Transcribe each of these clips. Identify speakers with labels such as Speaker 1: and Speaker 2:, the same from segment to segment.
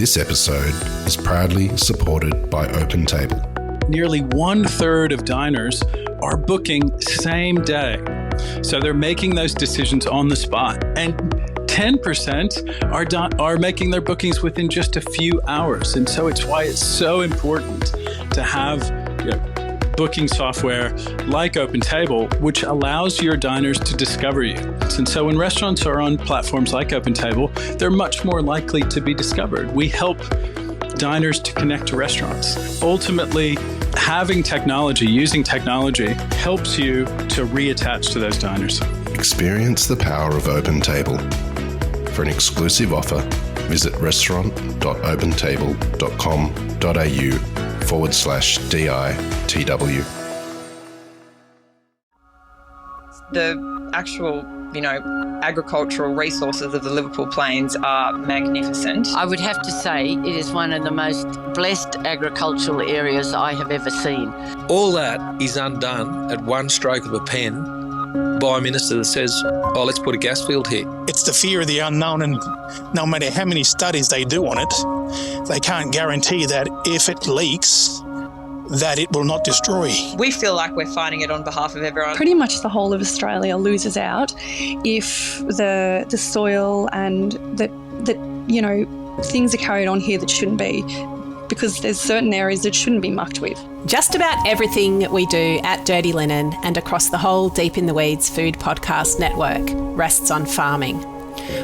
Speaker 1: This episode is proudly supported by OpenTable.
Speaker 2: Nearly 1/3 of diners are booking same day. So they're making those decisions on the spot. And 10% are making their bookings within just a few hours. And so it's why it's so important to have booking software like OpenTable, which allows your diners to discover you. And so when restaurants are on platforms like OpenTable, they're much more likely to be discovered. We help diners to connect to restaurants. Ultimately, having technology, using technology, helps you to reattach to those diners.
Speaker 1: Experience the power of OpenTable. For an exclusive offer, visit restaurant.opentable.com.au/DITW.
Speaker 3: The actual, agricultural resources of the Liverpool Plains are magnificent.
Speaker 4: I would have to say it is one of the most blessed agricultural areas I have ever seen.
Speaker 5: All that is undone at one stroke of a pen by a minister that says, let's put a gas field here.
Speaker 6: It's the fear of the unknown, and no matter how many studies they do on it, they can't guarantee that if it leaks, that it will not destroy.
Speaker 3: We feel like we're fighting it on behalf of everyone.
Speaker 7: Pretty much the whole of Australia loses out if the soil and the things are carried on here that shouldn't be, because there's certain areas that shouldn't be mucked with.
Speaker 8: Just about everything we do at Dirty Linen and across the whole Deep in the Weeds food podcast network rests on farming.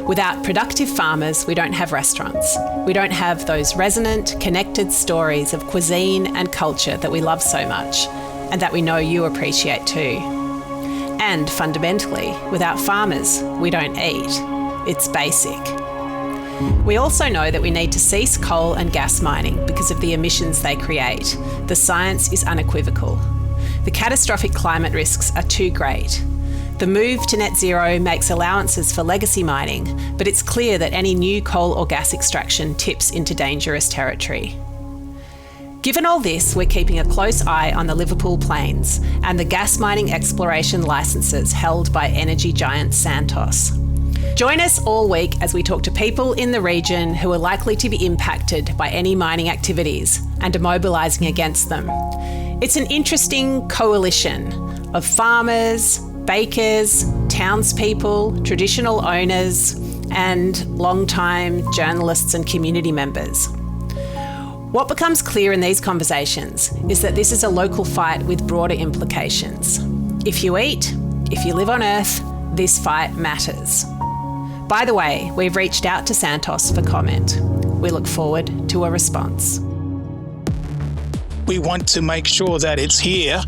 Speaker 8: Without productive farmers, we don't have restaurants. We don't have those resonant, connected stories of cuisine and culture that we love so much and that we know you appreciate too. And fundamentally, without farmers, we don't eat. It's basic. We also know that we need to cease coal and gas mining because of the emissions they create. The science is unequivocal. The catastrophic climate risks are too great. The move to net zero makes allowances for legacy mining, but it's clear that any new coal or gas extraction tips into dangerous territory. Given all this, we're keeping a close eye on the Liverpool Plains and the gas mining exploration licences held by energy giant Santos. Join us all week as we talk to people in the region who are likely to be impacted by any mining activities and are mobilising against them. It's an interesting coalition of farmers, bakers, townspeople, traditional owners, and long-time journalists and community members. What becomes clear in these conversations is that this is a local fight with broader implications. If you eat, if you live on Earth, this fight matters. By the way, we've reached out to Santos for comment. We look forward to a response.
Speaker 6: We want to make sure that it's here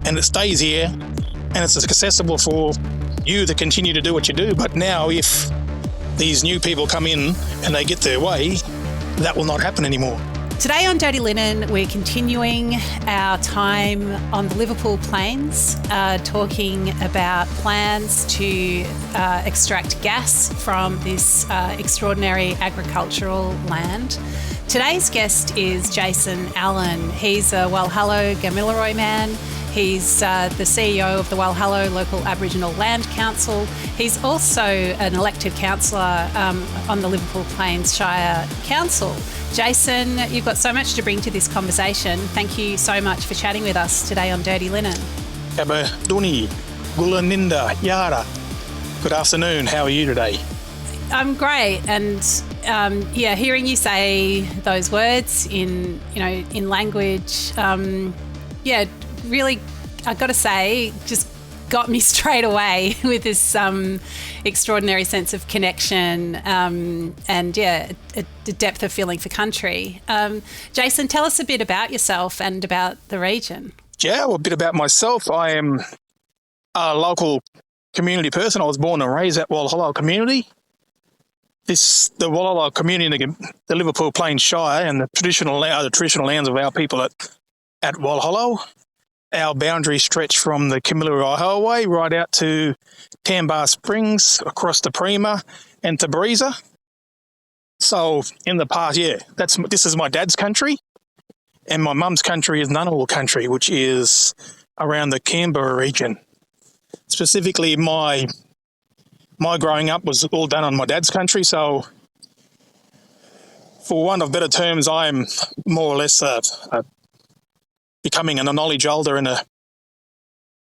Speaker 6: and it stays here and it's accessible for you to continue to do what you do. But now if these new people come in and they get their way, that will not happen anymore.
Speaker 8: Today on Dirty Linen, we're continuing our time on the Liverpool Plains, talking about plans to extract gas from this extraordinary agricultural land. Today's guest is Jason Allan. He's a Walhallow Gamilaroi man. He's the CEO of the Walhallow Local Aboriginal Land Council. He's also an elected councillor on the Liverpool Plains Shire Council. Jason, you've got so much to bring to this conversation. Thank you so much for chatting with us today on Dirty Linen.
Speaker 6: Abaduni, Gulaninda, Yara. Good afternoon. How are you today?
Speaker 8: I'm great, and hearing you say those words in language, really, I've got to say, just got me straight away with this extraordinary sense of connection and a depth of feeling for country. Jason, tell us a bit about yourself and about the region.
Speaker 6: Yeah, well, a bit about myself. I am a local community person. I was born and raised at Walhallow community. The Walhallow community in the Liverpool Plains Shire and the traditional lands of our people at Walhallow. Our boundaries stretch from the Kamilaroi Highway right out to Tambar Springs, across to Prima and to Breeza. So in the past, this is my dad's country, and my mum's country is Ngunnawal country, which is around the Canberra region. Specifically, my growing up was all done on my dad's country, so for want of better terms, I'm more or less becoming a knowledge holder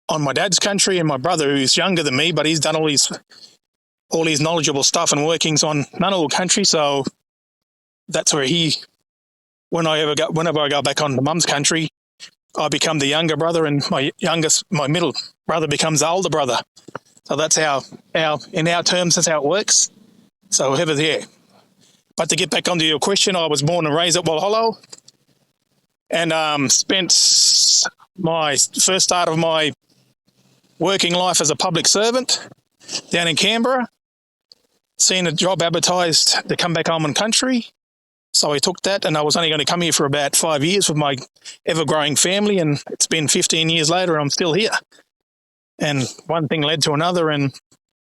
Speaker 6: on my dad's country, and my brother, who's younger than me, but he's done all his knowledgeable stuff and workings on Ngunnawal country. So that's where whenever I go back on the mum's country, I become the younger brother, and my middle brother becomes the older brother. So that's in our terms, that's how it works. So whoever's there. But to get back onto your question, I was born and raised at Walhallow, and spent my first start of my working life as a public servant down in Canberra, seen a job advertised to come back home and country. So I took that, and I was only going to come here for about 5 years with my ever-growing family, and it's been 15 years later and I'm still here. And one thing led to another, and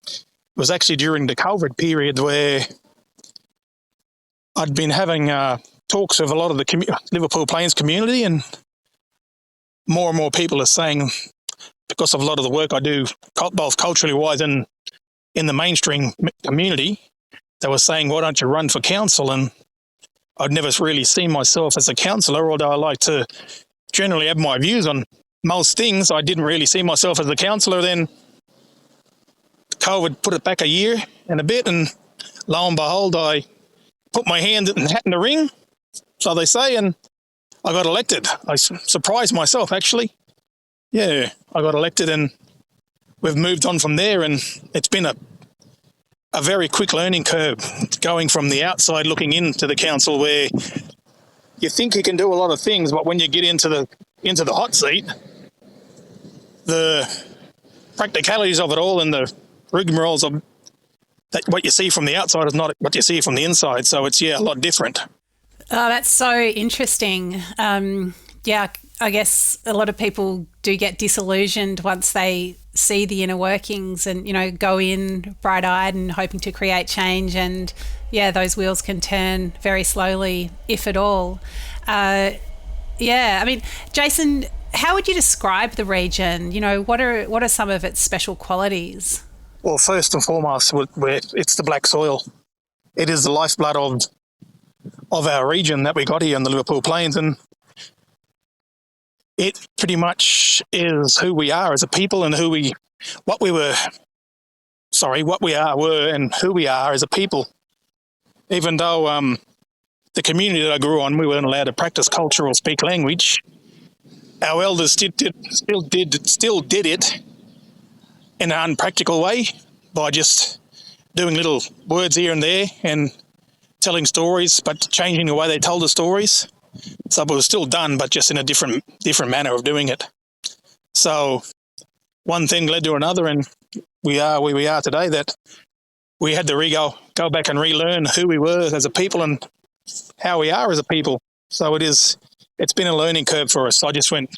Speaker 6: it was actually during the COVID period where I'd been having talks with a lot of the Liverpool Plains community, and more people are saying, because of a lot of the work I do, both culturally wise and in the mainstream community, they were saying, why don't you run for council? And I'd never really seen myself as a councillor, although I like to generally have my views on most things. I didn't really see myself as a councillor. Then COVID put it back a year and a bit, and lo and behold, I put my hat in the ring, so they say, and I got elected. I surprised myself, actually. Yeah, I got elected, and we've moved on from there, and it's been a very quick learning curve going from the outside looking into the council, where you think you can do a lot of things, but when you get into the hot seat, the practicalities of it all and the rigmaroles of that, what you see from the outside is not what you see from the inside. So it's, a lot different.
Speaker 8: Oh, that's so interesting. I guess a lot of people do get disillusioned once they see the inner workings and, go in bright-eyed and hoping to create change, and those wheels can turn very slowly, if at all. I mean, Jason, how would you describe the region? What are some of its special qualities?
Speaker 6: Well, first and foremost, it's the black soil. It is the lifeblood of our region that we got here in the Liverpool Plains, and it pretty much is who we are as a people, and what we are and who we are as a people. Even though the community that I grew on, we weren't allowed to practice culture or speak language, our elders still did it in an unpractical way by just doing little words here and there and telling stories, but changing the way they told the stories. So it was still done, but just in a different manner of doing it. So one thing led to another, and we are where we are today, that we had to go back and relearn who we were as a people and how we are as a people. So it's been a learning curve for us. I just went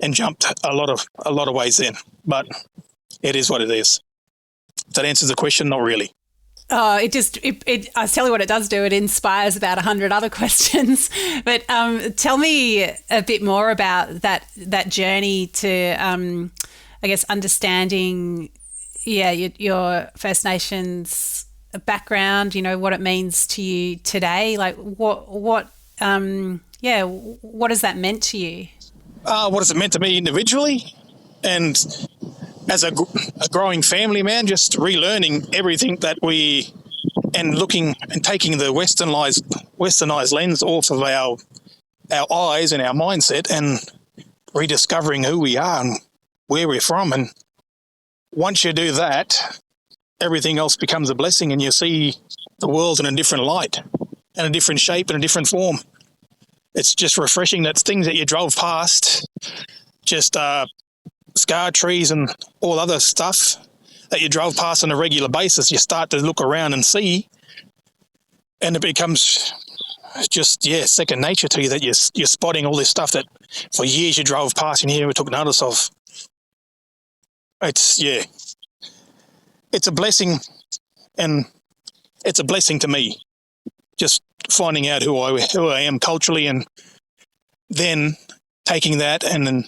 Speaker 6: and jumped a lot of ways in, but it is what it is. That answers the question? Not really.
Speaker 8: Oh, I tell you what it does do. It inspires about 100 other questions. But tell me a bit more about that journey to, I guess, understanding, your First Nations background. What it means to you today. Like what has that meant to you?
Speaker 6: What has it meant to me individually, and as a growing family man, just relearning everything looking and taking the westernized lens off of our eyes and our mindset, and rediscovering who we are and where we're from. And once you do that, everything else becomes a blessing, and you see the world in a different light and a different shape and a different form. It's just refreshing. That's things that you drove past, just scar trees and all other stuff that you drove past on a regular basis. You start to look around and see, and it becomes just, second nature to you, that you're spotting all this stuff that for years you drove past and you never took notice of. It's a blessing, and it's a blessing to me, just finding out who I am culturally, and then taking that and then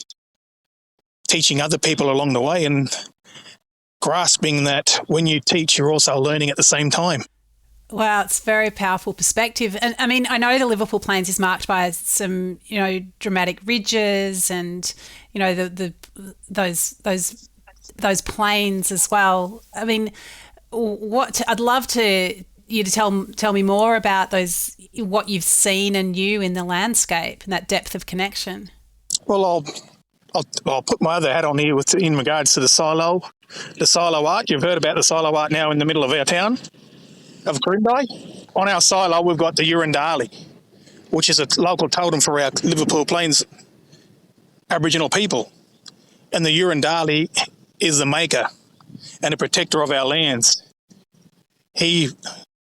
Speaker 6: teaching other people along the way, and grasping that when you teach, you're also learning at the same time.
Speaker 8: Wow, it's a very powerful perspective. And I mean, I know the Liverpool Plains is marked by some, dramatic ridges and, those plains as well. I mean, I'd love you to tell me more about what you've seen and knew in the landscape and that depth of connection.
Speaker 6: Well, I'll put my other hat on here in regards to the silo art. You've heard about the silo art now in the middle of our town of Corindai. On our silo, we've got the Urundali, which is a local totem for our Liverpool Plains Aboriginal people. And the Urundali is the maker and a protector of our lands. He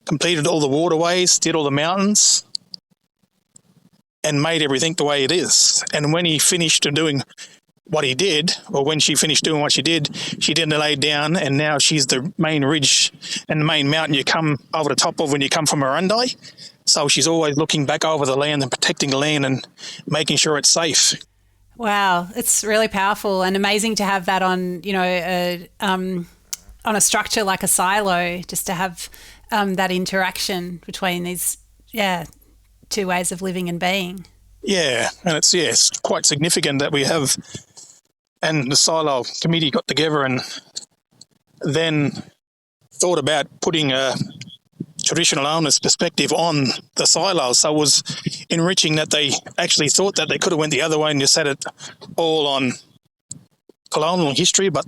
Speaker 6: completed all the waterways, did all the mountains, and made everything the way it is. And when he finished doing what he did, or when she finished doing what she did lay down, and now she's the main ridge and the main mountain you come over the top of when you come from Arundai. So she's always looking back over the land and protecting the land and making sure it's safe.
Speaker 8: Wow, it's really powerful and amazing to have that on, on a structure like a silo, just to have that interaction between these, two ways of living and being.
Speaker 6: Yeah, and it's quite significant that we have, and the silo committee got together and then thought about putting a traditional owner's perspective on the silos. So it was enriching that they actually thought that they could have went the other way and just had it all on colonial history, but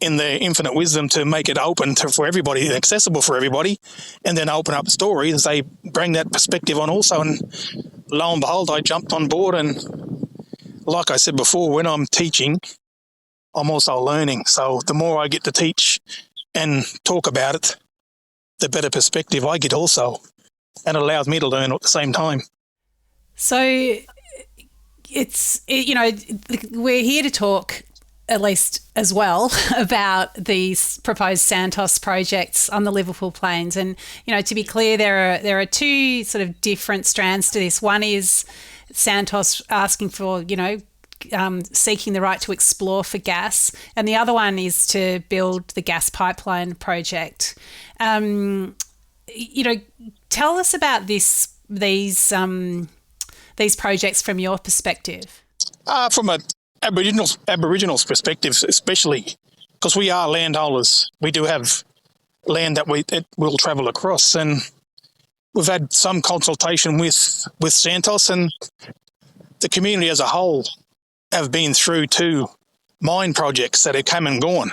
Speaker 6: in their infinite wisdom to make it open for everybody, accessible for everybody, and then open up stories, they bring that perspective on also. And lo and behold, I jumped on board, and like I said before, when I'm teaching, I'm also learning. So the more I get to teach and talk about it, the better perspective I get also, and it allows me to learn at the same time.
Speaker 8: So we're here to talk, at least as well, about these proposed Santos projects on the Liverpool Plains. And, to be clear, there are two sort of different strands to this. One is Santos asking for, seeking the right to explore for gas, and the other one is to build the gas pipeline project. Tell us about these projects from your perspective.
Speaker 6: From a Aboriginals perspective, especially because we are landholders, we do have land that will travel across, and we've had some consultation with Santos, and the community as a whole have been through two mine projects that have come and gone.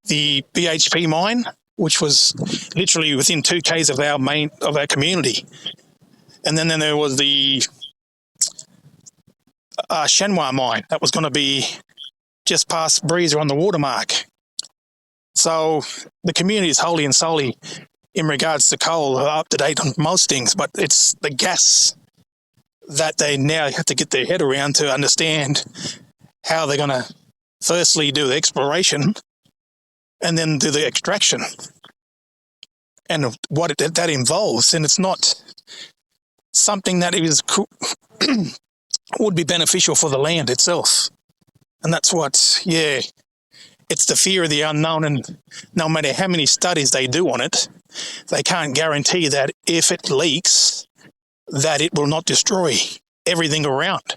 Speaker 6: The BHP mine, which was literally within 2 k's of our community, and then there was the Shenhua mine that was going to be just past Breezer on the watermark. So the community is wholly and solely, in regards to coal, up to date on most things, but it's the gas that they now have to get their head around to understand how they're going to firstly do the exploration and then do the extraction and what that involves. And it's not something that is would be beneficial for the land itself. And that's what, it's the fear of the unknown, and no matter how many studies they do on it, they can't guarantee that if it leaks, that it will not destroy everything around.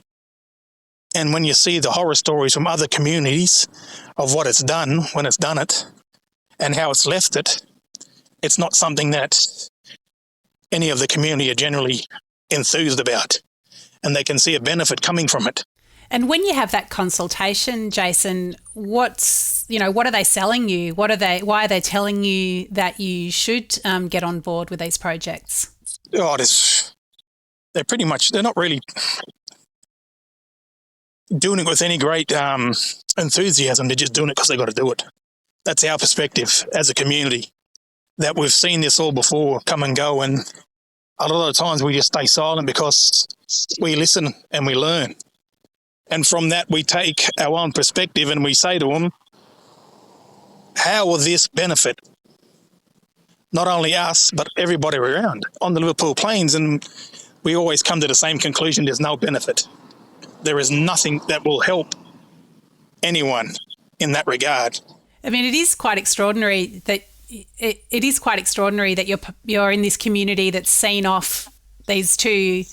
Speaker 6: And when you see the horror stories from other communities of what it's done when it's done it and how it's left it, it's not something that any of the community are generally enthused about, and they can see a benefit coming from it.
Speaker 8: And when you have that consultation, Jason, what are they selling you? Why are they telling you that you should get on board with these projects? They're not really doing it with any great enthusiasm. They're just doing it because they got to do it. That's our perspective as a community, that we've seen this all before come and go, and a lot of times we just stay silent because we listen and we learn. And from that, we take our own perspective and we say to them, how will this benefit not only us, but everybody around on the Liverpool Plains? And we always come to the same conclusion: there's no benefit. There is nothing that will help anyone in that regard. I mean, it is quite extraordinary that it is quite extraordinary that you're in this community that's seen off these two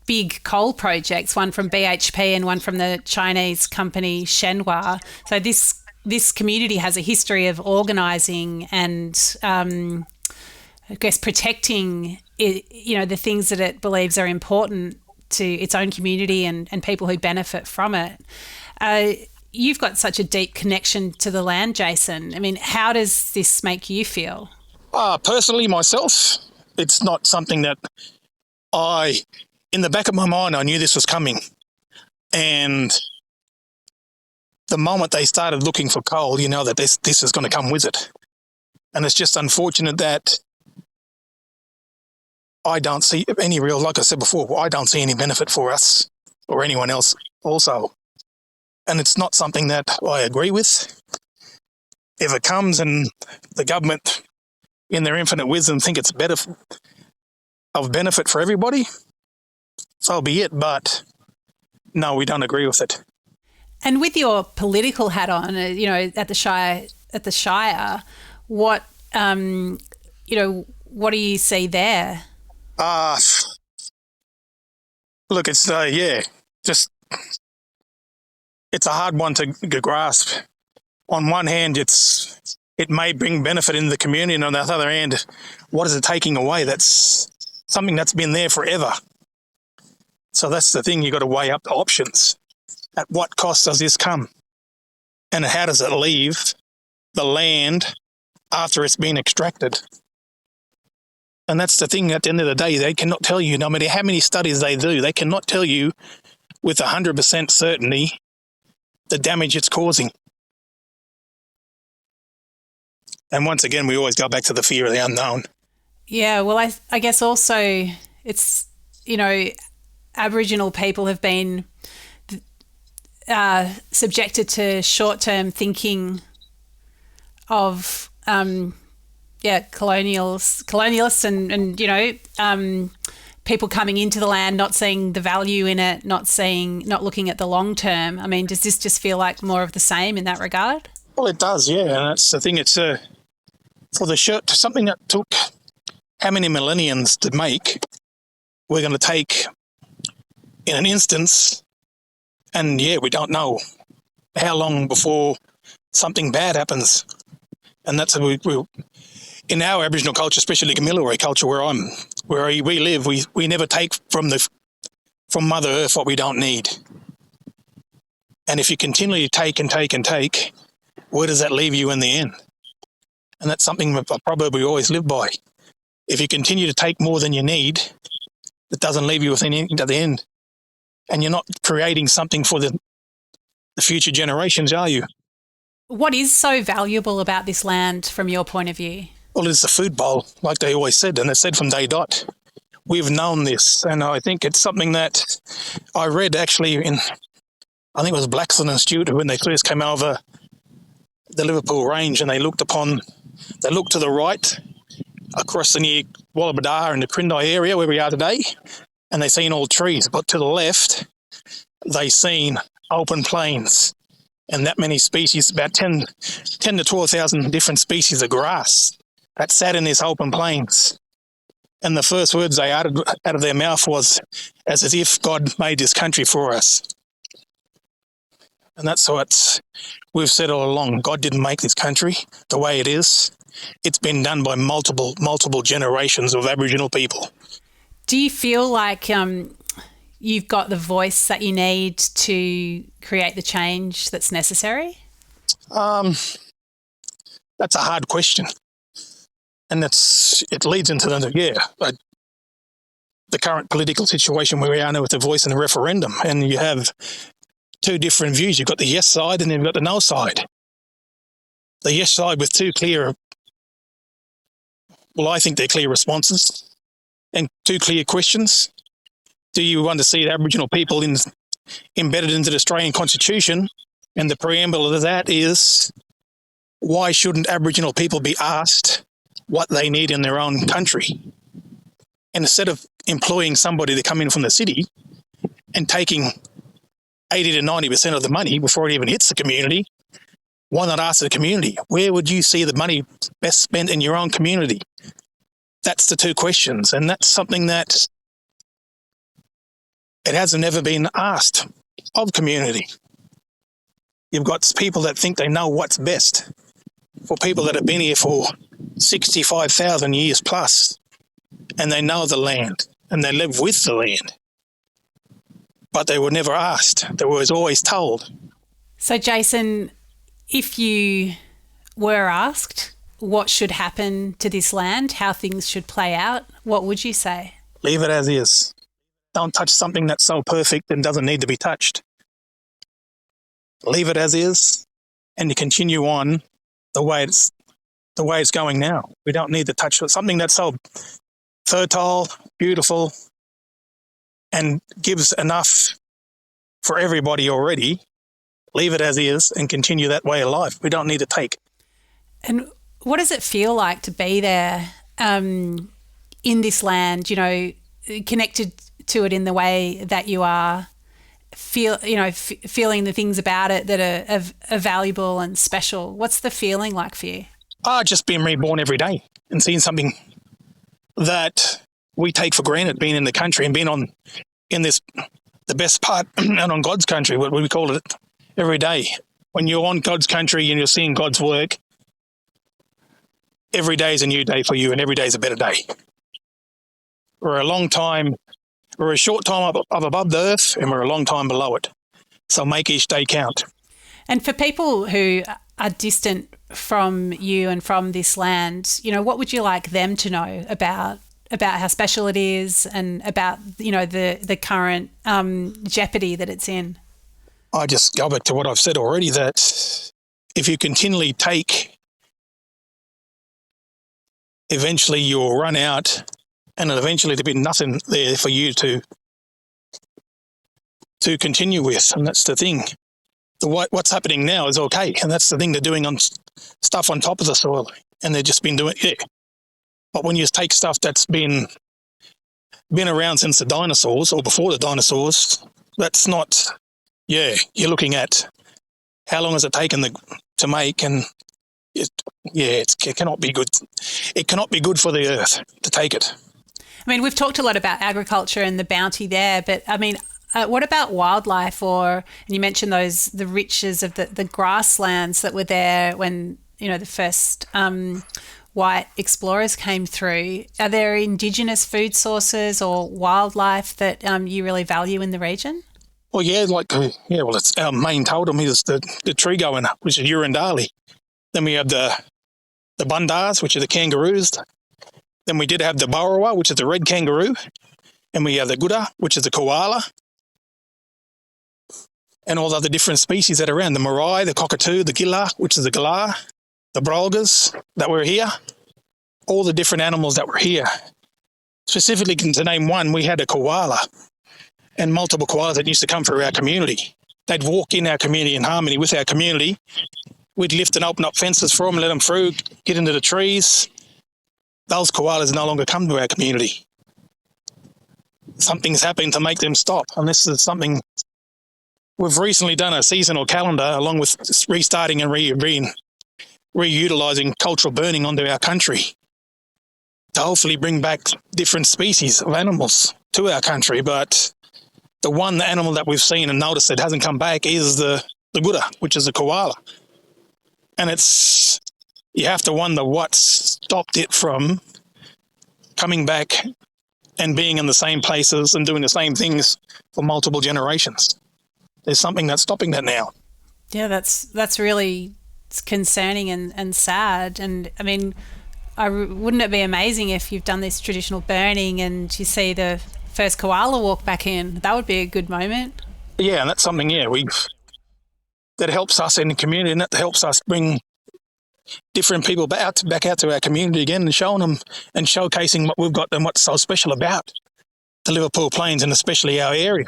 Speaker 8: big coal projects, one from BHP and one from the Chinese company Shenhua. So this community has a history of organising and I guess protecting the things that it believes are important to its own community and people who benefit from it. You've got such a deep connection to the land, Jason. I mean, how does this make you feel?
Speaker 6: Personally, myself, it's not something that in the back of my mind, I knew this was coming. And the moment they started looking for coal, you know that this is going to come with it. And it's just unfortunate that I don't see any real, like I said before, I don't see any benefit for us or anyone else also. And it's not something that I agree with. If it comes and the government, in their infinite wisdom, think it's better of benefit for everybody, so be it. But no, we don't agree with it.
Speaker 8: And with your political hat on, at the Shire, what what do you see there?
Speaker 6: Look, it's it's a hard one to grasp. On one hand, it may bring benefit in the community, and on the other hand, what is it taking away? That's something that's been there forever. So that's the thing, you've got to weigh up the options. At what cost does this come? And how does it leave the land after it's been extracted? And that's the thing, at the end of the day, they cannot tell you, no matter how many studies they do, they cannot tell you with 100% certainty the damage it's causing. And once again, we always go back to the fear of the unknown.
Speaker 8: Yeah, well, I guess also it's, Aboriginal people have been subjected to short-term thinking of, colonialists and people coming into the land, not seeing the value in it, not looking at the long term. I mean, does this just feel like more of the same in that regard?
Speaker 6: Well, it does, yeah. And that's the thing. It's something that took how many millenniums to make, we're going to take in an instance, and we don't know how long before something bad happens. And that's we in our Aboriginal culture, especially the Kamilaroi culture where we live, we never take from Mother Earth what we don't need. And if you continually take and take and take, where does that leave you in the end? And that's something that I probably always live by. If you continue to take more than you need, it doesn't leave you with anything at the end. And you're not creating something for the future generations, are you?
Speaker 8: What is so valuable about this land from your point of view?
Speaker 6: Well, it's the food bowl, like they always said, and they said from day dot. We've known this, and I think it's something that I read actually I think it was Blackson and Stewart, when they first came over the Liverpool Range, and they looked to the right across the near Wallabadar and the Crindai area where we are today, and they seen all trees. But to the left, they seen open plains and that many species, about 10 to 12,000 different species of grass that sat in these open plains. And the first words they uttered out of their mouth was as if God made this country for us. And that's what we've said all along. God didn't make this country the way it is. It's been done by multiple generations of Aboriginal people.
Speaker 8: Do you feel like you've got the voice that you need to create the change that's necessary?
Speaker 6: That's a hard question. And it leads into the current political situation where we are now with the voice and the referendum. And you have two different views. You've got the yes side and then you've got the no side. The yes side with I think they're clear responses and two clear questions. Do you want to see the Aboriginal people embedded into the Australian Constitution? And the preamble of that is, why shouldn't Aboriginal people be asked what they need in their own country? And instead of employing somebody to come in from the city and taking 80 to 90% of the money before it even hits the community, why not ask the community? Where would you see the money best spent in your own community? That's the two questions. And that's something that it hasn't ever been asked of community. You've got people that think they know what's best for people that have been here for 65,000 years plus, and they know the land and they live with the land. But they were never asked. They were always told.
Speaker 8: So, Jason, if you were asked what should happen to this land, how things should play out, what would you say?
Speaker 6: Leave it as is. Don't touch something that's so perfect and doesn't need to be touched. Leave it as is, and you continue on the way it's going now. We don't need to touch something that's so fertile, beautiful, and gives enough for everybody already. Leave it as is and continue that way of life. We don't need to take.
Speaker 8: And what does it feel like to be there in this land, you know, connected to it in the way that you are, feeling the things about it that are valuable and special? What's the feeling like for you?
Speaker 6: Just being reborn every day and seeing something that we take for granted, being in the country and being the best part and on God's country, what we call it, every day. When you're on God's country and you're seeing God's work, every day is a new day for you and every day is a better day. We're a short time of above the earth and we're a long time below it. So make each day count.
Speaker 8: And for people who are distant from you and from this land, you know, what would you like them to know about how special it is and about, you know, the current jeopardy that it's in?
Speaker 6: I just go back to what I've said already, that if you continually take, eventually you'll run out and eventually there'll be nothing there for you to continue with. And that's the thing. What's happening now is okay. And that's the thing, they're doing on stuff on top of the soil and they've just been doing it. Yeah. But when you take stuff that's been around since the dinosaurs or before the dinosaurs, that's not, you're looking at how long has it taken to make, and it cannot be good. It cannot be good for the earth to take it.
Speaker 8: I mean, we've talked a lot about agriculture and the bounty there, but I mean, what about wildlife? And you mentioned the riches of the grasslands that were there when, you know, the first white explorers came through. Are there indigenous food sources or wildlife that you really value in the region?
Speaker 6: Well, it's our main totem is the tree goanna, which is Urundali. Then we have the bundars, which are the kangaroos. Then we did have the burrawa, which is the red kangaroo. And we have the gudda, which is the koala. And all the other different species that are around, the marae, the cockatoo, the gilla, which is the galah, the brolgas that were here, all the different animals that were here. Specifically, to name one, we had a koala and multiple koalas that used to come through our community. They'd walk in our community in harmony with our community. We'd lift and open up fences for them, let them through, get into the trees. Those koalas no longer come to our community. Something's happened to make them stop, and this is something we've recently done, a seasonal calendar along with restarting and reutilising cultural burning onto our country to hopefully bring back different species of animals to our country. But the animal that we've seen and noticed that hasn't come back is the gudda, which is the koala. And you have to wonder what stopped it from coming back and being in the same places and doing the same things for multiple generations. There's something that's stopping that now.
Speaker 8: Yeah, that's really concerning and sad. And I mean, wouldn't it be amazing if you've done this traditional burning and you see the first koala walk back in? That would be a good moment.
Speaker 6: Yeah, and that's something, that helps us in the community, and that helps us bring different people back out to our community again and showing them and showcasing what we've got and what's so special about the Liverpool Plains and especially our area.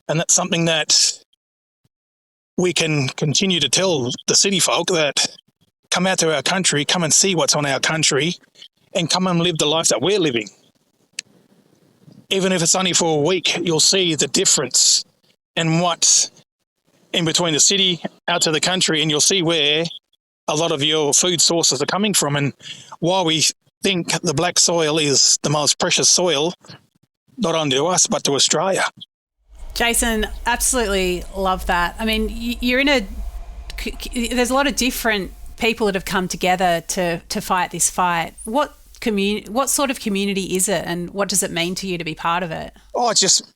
Speaker 6: And that's something that we can continue to tell the city folk, that come out to our country, come and see what's on our country and come and live the life that we're living. Even if it's only for a week, you'll see the difference in what in between the city out to the country, and you'll see where a lot of your food sources are coming from. And while we think the black soil is the most precious soil, not only to us, but to Australia.
Speaker 8: Jason, absolutely love that. I mean, you're there's a lot of different people that have come together to fight this fight. What sort of community is it, and what does it mean to you to be part of it?
Speaker 6: Oh, it's just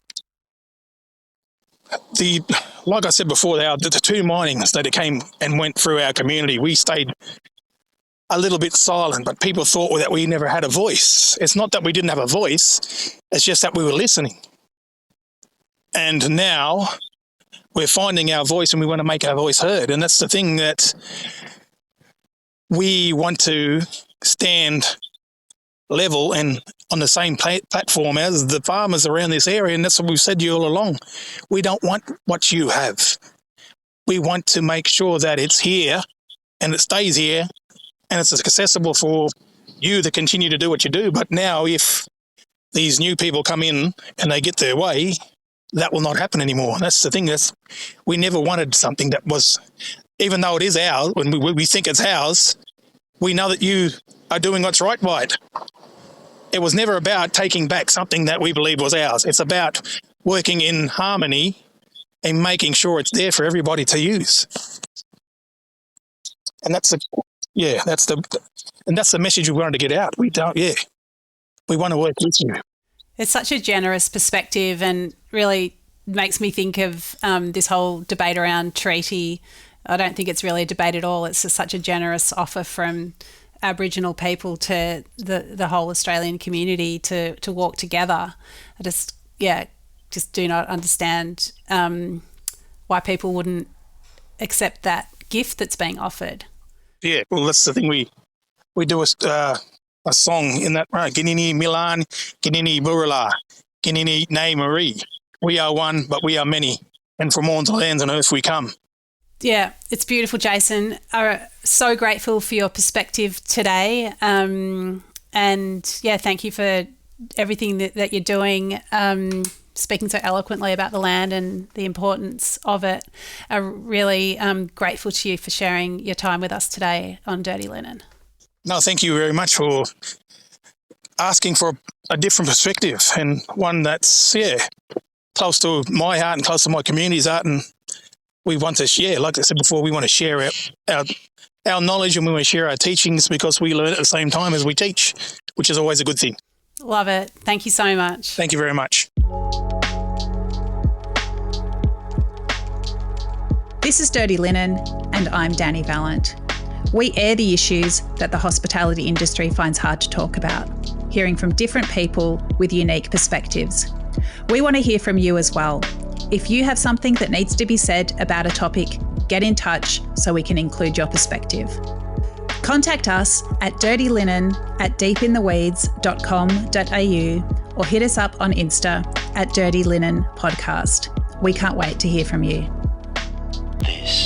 Speaker 6: like I said before, the two minings that came and went through our community, we stayed a little bit silent, but people thought that we never had a voice. It's not that we didn't have a voice, it's just that we were listening. And now we're finding our voice and we want to make our voice heard. And that's the thing, that we want to stand level and on the same platform as the farmers around this area. And that's what we've said to you all along. We don't want what you have. We want to make sure that it's here and it stays here and it's accessible for you to continue to do what you do. But now if these new people come in and they get their way, that will not happen anymore. That's the thing. We never wanted something that was, even though it is ours, when we think it's ours, we know that you are doing what's right by it. It was never about taking back something that we believe was ours. It's about working in harmony and making sure it's there for everybody to use. And that's the message we wanted to get out. We want to work with you.
Speaker 8: It's such a generous perspective, and really makes me think of this whole debate around treaty. I don't think it's really a debate at all. It's just such a generous offer from Aboriginal people to the whole Australian community to walk together. I just do not understand why people wouldn't accept that gift that's being offered.
Speaker 6: Yeah, well, that's the thing. We do a song in that, right? Ginini Milan, Ginini Burala, Ginini Ne Marie. We are one, but we are many. And from all the lands on earth we come.
Speaker 8: Yeah, it's beautiful, Jason. So grateful for your perspective today. And yeah, thank you for everything that you're doing, speaking so eloquently about the land and the importance of it. I'm really grateful to you for sharing your time with us today on Dirty Linen.
Speaker 6: No, thank you very much for asking for a different perspective, and one that's, close to my heart and close to my community's heart. And we want to share, like I said before, we want to share our knowledge, and we want to share our teachings, because we learn at the same time as we teach, which is always a good thing.
Speaker 8: Love it. Thank you so much.
Speaker 6: Thank you very much.
Speaker 9: This is Dirty Linen, and I'm Dani Valent. We air the issues that the hospitality industry finds hard to talk about, hearing from different people with unique perspectives. We want to hear from you as well. If you have something that needs to be said about a topic, get in touch so we can include your perspective. Contact us at dirtylinen@deepintheweeds.com.au or hit us up on Insta at Dirty Linen Podcast. We can't wait to hear from you.
Speaker 10: This